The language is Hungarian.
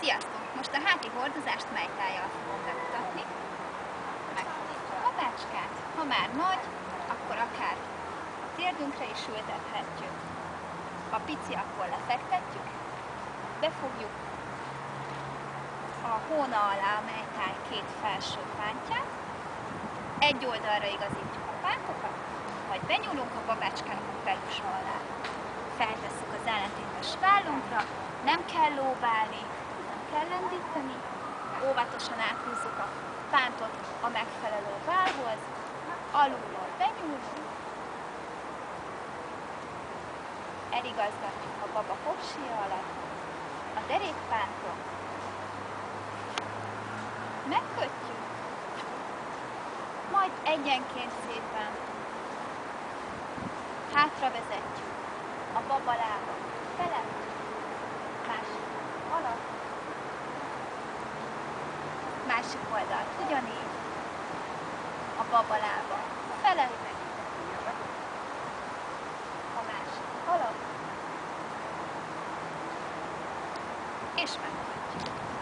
Sziasztok! Most a háti hordozást melytájjal fogom bemutatni. Megfordítva a lapácskát, ha már nagy, akkor akár a térdünkre is ültethetjük. Ha pici, akkor lefektetjük, befogjuk a hóna alá a melytáj két felső pántját, egy oldalra igazítjuk a pántokat, majd benyúlunk a babácskának a pelusa alá. Feltesszük az ellentétes vállunkra, nem kell lóbálni, nem kell lendíteni, óvatosan áthúzzuk a pántot a megfelelő válhoz, alulról benyúlunk, eligazgatjuk a baba popsia alatt, a derékpántot, megkötjük, majd egyenként szépen hátra vezetjük a babalába felett, másik alatt, másik oldalt ugyanígy, a babalába felett, a másik alatt, és megkötjük.